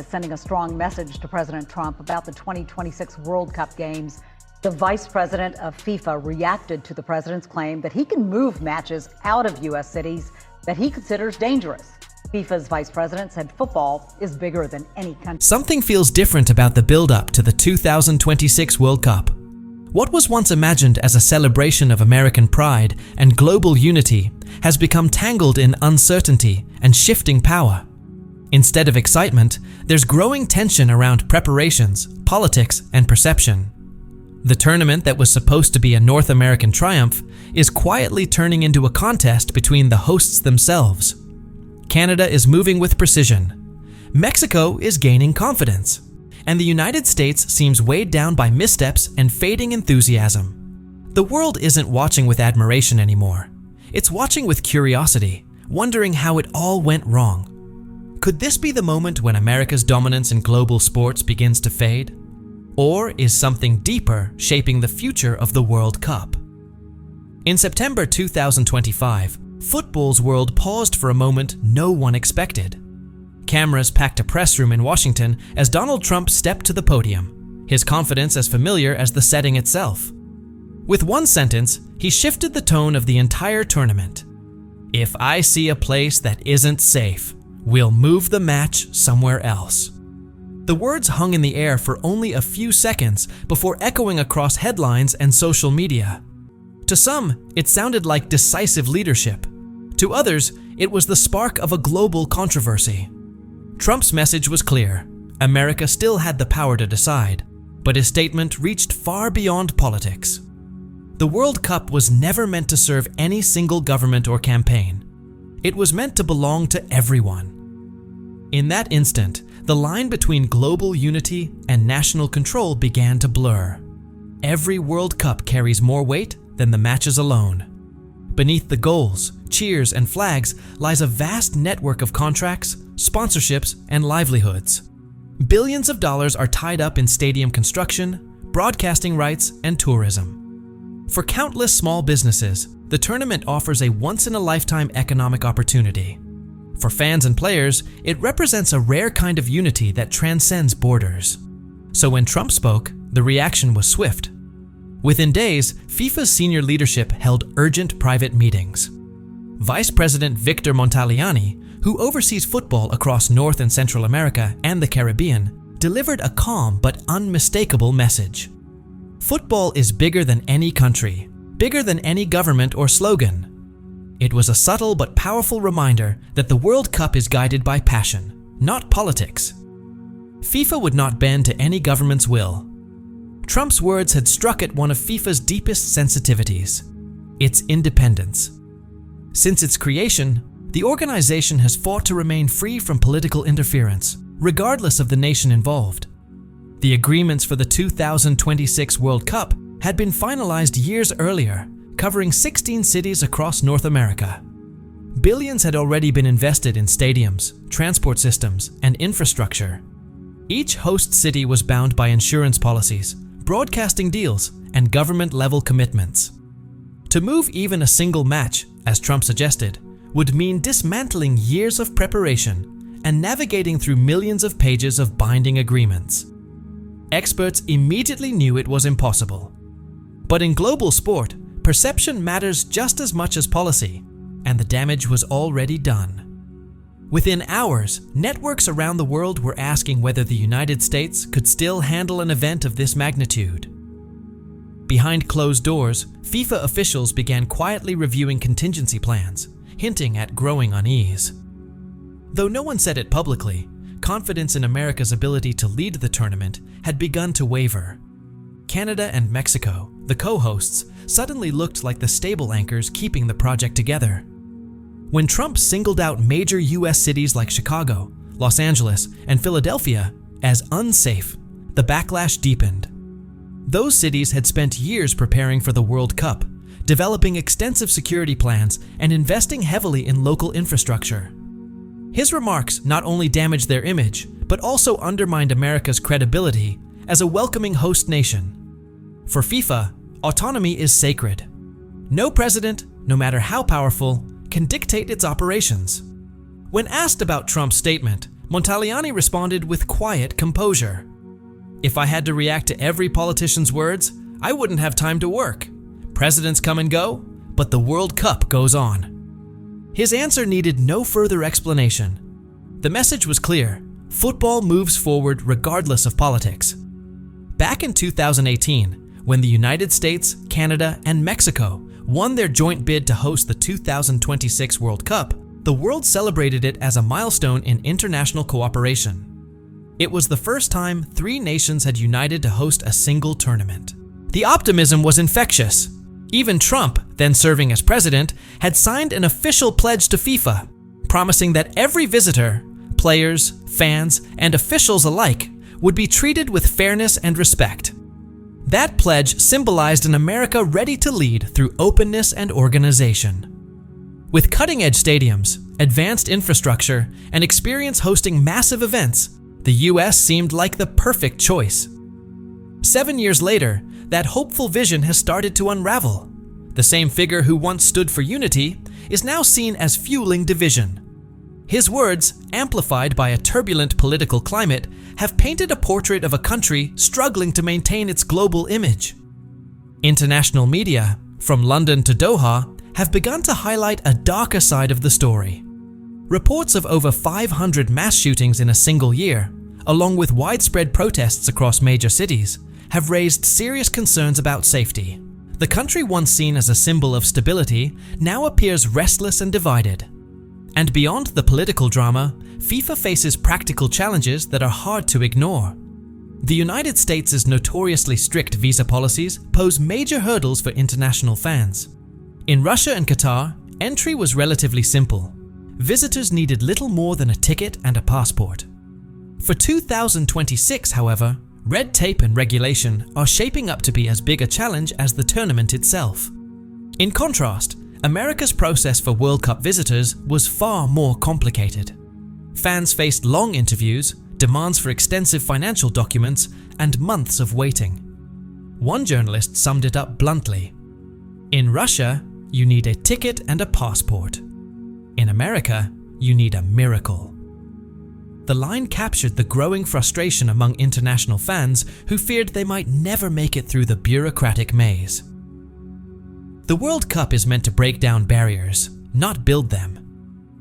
is sending a strong message to President Trump about the 2026 World Cup games. The vice president of FIFA reacted to the president's claim that he can move matches out of U.S. cities that he considers dangerous. FIFA's vice president said football is bigger than any country. Something feels different about the build-up to the 2026 World Cup. What was once imagined as a celebration of American pride and global unity has become tangled in uncertainty and shifting power. Instead of excitement, there's growing tension around preparations, politics, and perception. The tournament that was supposed to be a North American triumph is quietly turning into a contest between the hosts themselves. Canada is moving with precision. Mexico is gaining confidence. And the United States seems weighed down by missteps and fading enthusiasm. The world isn't watching with admiration anymore. It's watching with curiosity, wondering how it all went wrong. Could this be the moment when America's dominance in global sports begins to fade? Or is something deeper shaping the future of the World Cup? In September 2025, football's world paused for a moment no one expected. Cameras packed a press room in Washington as Donald Trump stepped to the podium, his confidence as familiar as the setting itself. With one sentence, he shifted the tone of the entire tournament. "If I see a place that isn't safe, we'll move the match somewhere else." The words hung in the air for only a few seconds before echoing across headlines and social media. To some, it sounded like decisive leadership. To others, it was the spark of a global controversy. Trump's message was clear. America still had the power to decide, but his statement reached far beyond politics. The World Cup was never meant to serve any single government or campaign. It was meant to belong to everyone. In that instant, the line between global unity and national control began to blur. Every World Cup carries more weight than the matches alone. Beneath the goals, cheers, and flags lies a vast network of contracts, sponsorships, and livelihoods. Billions of dollars are tied up in stadium construction, broadcasting rights, and tourism. For countless small businesses, the tournament offers a once-in-a-lifetime economic opportunity. For fans and players, it represents a rare kind of unity that transcends borders. So when Trump spoke, the reaction was swift. Within days, FIFA's senior leadership held urgent private meetings. Vice President Victor Montagliani, who oversees football across North and Central America and the Caribbean, delivered a calm but unmistakable message. Football is bigger than any country, bigger than any government or slogan. It was a subtle but powerful reminder that the World Cup is guided by passion, not politics. FIFA would not bend to any government's will. Trump's words had struck at one of FIFA's deepest sensitivities: its independence. Since its creation, the organization has fought to remain free from political interference, regardless of the nation involved. The agreements for the 2026 World Cup had been finalized years earlier, covering 16 cities across North America. Billions had already been invested in stadiums, transport systems, and infrastructure. Each host city was bound by insurance policies, broadcasting deals, and government-level commitments. To move even a single match, as Trump suggested, would mean dismantling years of preparation and navigating through millions of pages of binding agreements. Experts immediately knew it was impossible. But in global sport, perception matters just as much as policy, and the damage was already done. Within hours, networks around the world were asking whether the United States could still handle an event of this magnitude. Behind closed doors, FIFA officials began quietly reviewing contingency plans, hinting at growing unease. Though no one said it publicly, confidence in America's ability to lead the tournament had begun to waver. Canada and Mexico, the co-hosts, suddenly looked like the stable anchors keeping the project together. When Trump singled out major U.S. cities like Chicago, Los Angeles, and Philadelphia as unsafe, the backlash deepened. Those cities had spent years preparing for the World Cup, developing extensive security plans and investing heavily in local infrastructure. His remarks not only damaged their image, but also undermined America's credibility as a welcoming host nation. For FIFA, autonomy is sacred. No president, no matter how powerful, can dictate its operations. When asked about Trump's statement, Montaliani responded with quiet composure. "If I had to react to every politician's words, I wouldn't have time to work. Presidents come and go, but the World Cup goes on." His answer needed no further explanation. The message was clear: football moves forward regardless of politics. Back in 2018, when the United States, Canada, and Mexico won their joint bid to host the 2026 World Cup, the world celebrated it as a milestone in international cooperation. It was the first time 3 nations had united to host a single tournament. The optimism was infectious. Even Trump, then serving as president, had signed an official pledge to FIFA, promising that every visitor, players, fans, and officials alike, would be treated with fairness and respect. That pledge symbolized an America ready to lead through openness and organization. With cutting-edge stadiums, advanced infrastructure, and experience hosting massive events, the US seemed like the perfect choice. 7 years later, that hopeful vision has started to unravel. The same figure who once stood for unity is now seen as fueling division. His words, amplified by a turbulent political climate, have painted a portrait of a country struggling to maintain its global image. International media, from London to Doha, have begun to highlight a darker side of the story. Reports of over 500 mass shootings in a single year, along with widespread protests across major cities, have raised serious concerns about safety. The country once seen as a symbol of stability now appears restless and divided. And beyond the political drama, FIFA faces practical challenges that are hard to ignore. The United States' notoriously strict visa policies pose major hurdles for international fans. In Russia and Qatar, entry was relatively simple. Visitors needed little more than a ticket and a passport. For 2026, however, red tape and regulation are shaping up to be as big a challenge as the tournament itself. In contrast, America's process for World Cup visitors was far more complicated. Fans faced long interviews, demands for extensive financial documents, and months of waiting. One journalist summed it up bluntly: "In Russia, you need a ticket and a passport. In America, you need a miracle." The line captured the growing frustration among international fans who feared they might never make it through the bureaucratic maze. The World Cup is meant to break down barriers, not build them.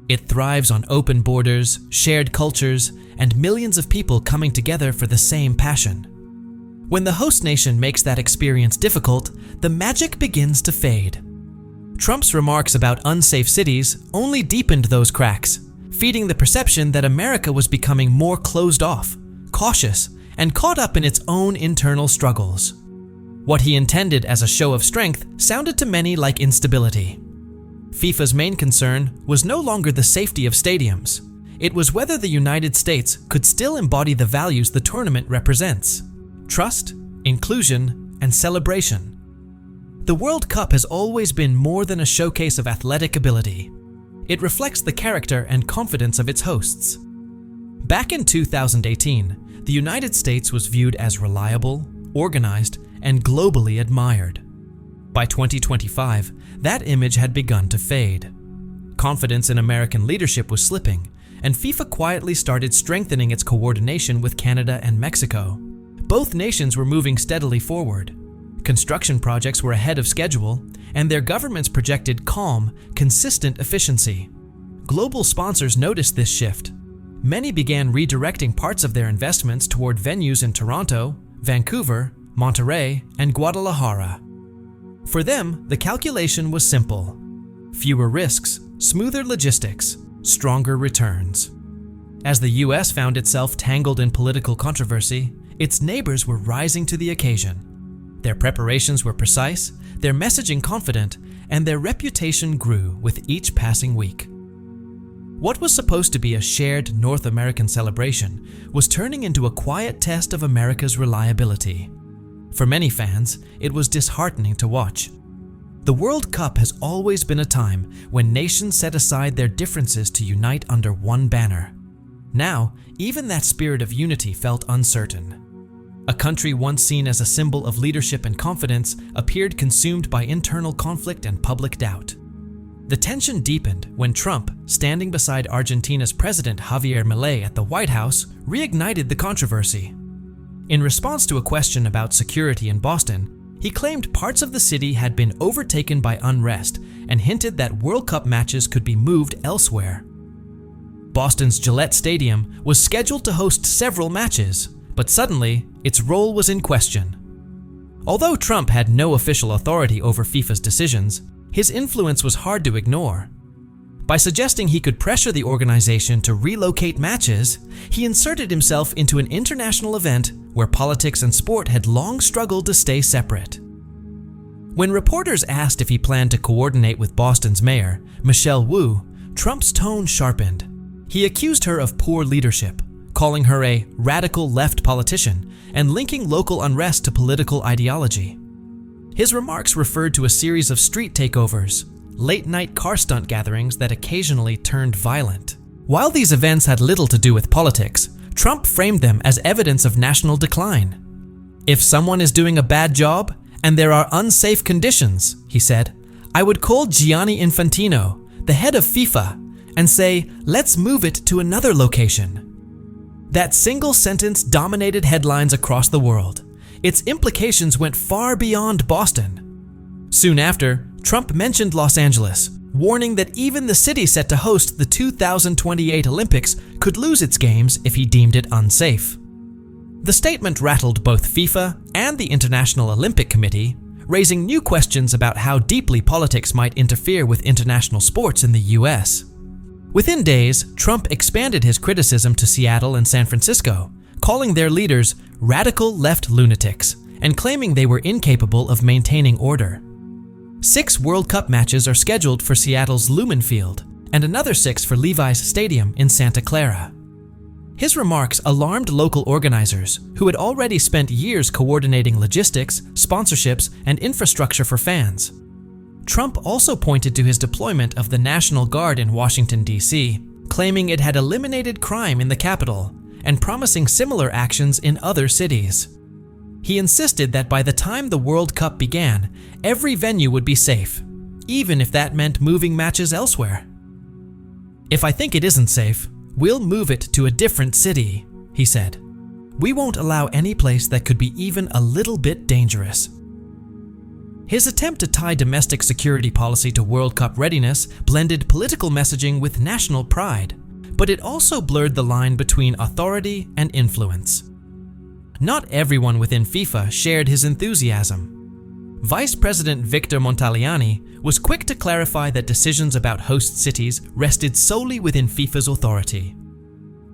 It thrives on open borders, shared cultures, and millions of people coming together for the same passion. When the host nation makes that experience difficult, the magic begins to fade. Trump's remarks about unsafe cities only deepened those cracks, feeding the perception that America was becoming more closed off, cautious, and caught up in its own internal struggles. What he intended as a show of strength sounded to many like instability. FIFA's main concern was no longer the safety of stadiums. It was whether the United States could still embody the values the tournament represents: trust, inclusion, and celebration. The World Cup has always been more than a showcase of athletic ability. It reflects the character and confidence of its hosts. Back in 2018, the United States was viewed as reliable, organized, and globally admired. By 2025, that image had begun to fade. Confidence in American leadership was slipping, and FIFA quietly started strengthening its coordination with Canada and Mexico. Both nations were moving steadily forward. Construction projects were ahead of schedule, and their governments projected calm, consistent efficiency. Global sponsors noticed this shift. Many began redirecting parts of their investments toward venues in Toronto, Vancouver, Monterrey, and Guadalajara. For them, the calculation was simple: fewer risks, smoother logistics, stronger returns. As the US found itself tangled in political controversy, its neighbors were rising to the occasion. Their preparations were precise, their messaging confident, and their reputation grew with each passing week. What was supposed to be a shared North American celebration was turning into a quiet test of America's reliability. For many fans, it was disheartening to watch. The World Cup has always been a time when nations set aside their differences to unite under one banner. Now, even that spirit of unity felt uncertain. A country once seen as a symbol of leadership and confidence appeared consumed by internal conflict and public doubt. The tension deepened when Trump, standing beside Argentina's President Javier Milei at the White House, reignited the controversy. In response to a question about security in Boston, he claimed parts of the city had been overtaken by unrest and hinted that World Cup matches could be moved elsewhere. Boston's Gillette Stadium was scheduled to host several matches, but suddenly, its role was in question. Although Trump had no official authority over FIFA's decisions, his influence was hard to ignore. By suggesting he could pressure the organization to relocate matches, he inserted himself into an international event where politics and sport had long struggled to stay separate. When reporters asked if he planned to coordinate with Boston's mayor, Michelle Wu, Trump's tone sharpened. He accused her of poor leadership, calling her a radical left politician and linking local unrest to political ideology. His remarks referred to a series of street takeovers, late-night car stunt gatherings that occasionally turned violent. While these events had little to do with politics, Trump framed them as evidence of national decline. If someone is doing a bad job and there are unsafe conditions, he said, I would call Gianni Infantino, the head of FIFA, and say, let's move it to another location. That single sentence dominated headlines across the world. Its implications went far beyond Boston. Soon after, Trump mentioned Los Angeles, warning that even the city set to host the 2028 Olympics could lose its games if he deemed it unsafe. The statement rattled both FIFA and the International Olympic Committee, raising new questions about how deeply politics might interfere with international sports in the US. Within days, Trump expanded his criticism to Seattle and San Francisco, calling their leaders radical left lunatics and claiming they were incapable of maintaining order. 6 World Cup matches are scheduled for Seattle's Lumen Field and another 6 for Levi's Stadium in Santa Clara. His remarks alarmed local organizers who had already spent years coordinating logistics, sponsorships, and infrastructure for fans. Trump also pointed to his deployment of the National Guard in Washington, D.C., claiming it had eliminated crime in the capital and promising similar actions in other cities. He insisted that by the time the World Cup began, every venue would be safe, even if that meant moving matches elsewhere. If I think it isn't safe, we'll move it to a different city, he said. We won't allow any place that could be even a little bit dangerous. His attempt to tie domestic security policy to World Cup readiness blended political messaging with national pride, but it also blurred the line between authority and influence. Not everyone within FIFA shared his enthusiasm. Vice President Victor Montagliani was quick to clarify that decisions about host cities rested solely within FIFA's authority.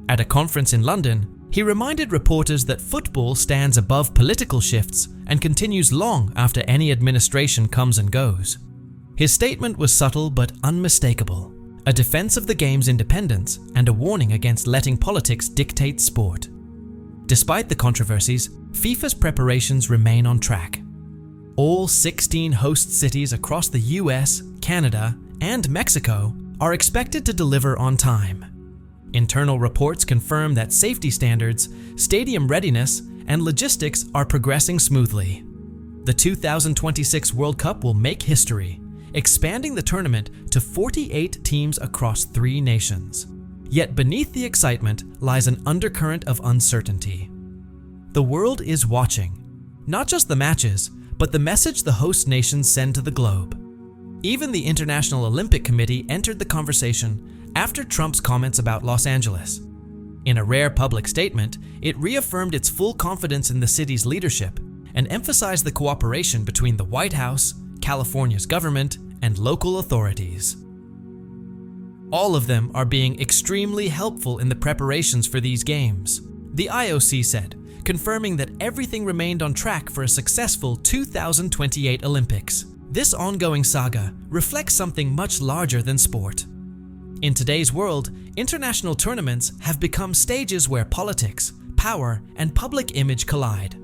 At a conference in London, he reminded reporters that football stands above political shifts and continues long after any administration comes and goes. His statement was subtle but unmistakable, a defense of the game's independence and a warning against letting politics dictate sport. Despite the controversies, FIFA's preparations remain on track. All 16 host cities across the US, Canada, and Mexico are expected to deliver on time. Internal reports confirm that safety standards, stadium readiness, and logistics are progressing smoothly. The 2026 World Cup will make history, expanding the tournament to 48 teams across 3 nations. Yet beneath the excitement lies an undercurrent of uncertainty. The world is watching, not just the matches, but the message the host nations send to the globe. Even the International Olympic Committee entered the conversation after Trump's comments about Los Angeles. In a rare public statement, it reaffirmed its full confidence in the city's leadership and emphasized the cooperation between the White House, California's government, and local authorities. All of them are being extremely helpful in the preparations for these games, the IOC said, confirming that everything remained on track for a successful 2028 Olympics. This ongoing saga reflects something much larger than sport. In today's world, international tournaments have become stages where politics, power, and public image collide.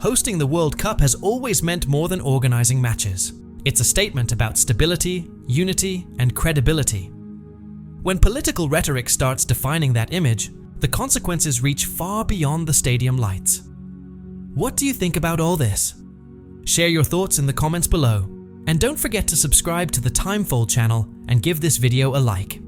Hosting the World Cup has always meant more than organizing matches. It's a statement about stability, unity, and credibility. When political rhetoric starts defining that image, the consequences reach far beyond the stadium lights. What do you think about all this? Share your thoughts in the comments below. And don't forget to subscribe to the Timefall channel and give this video a like.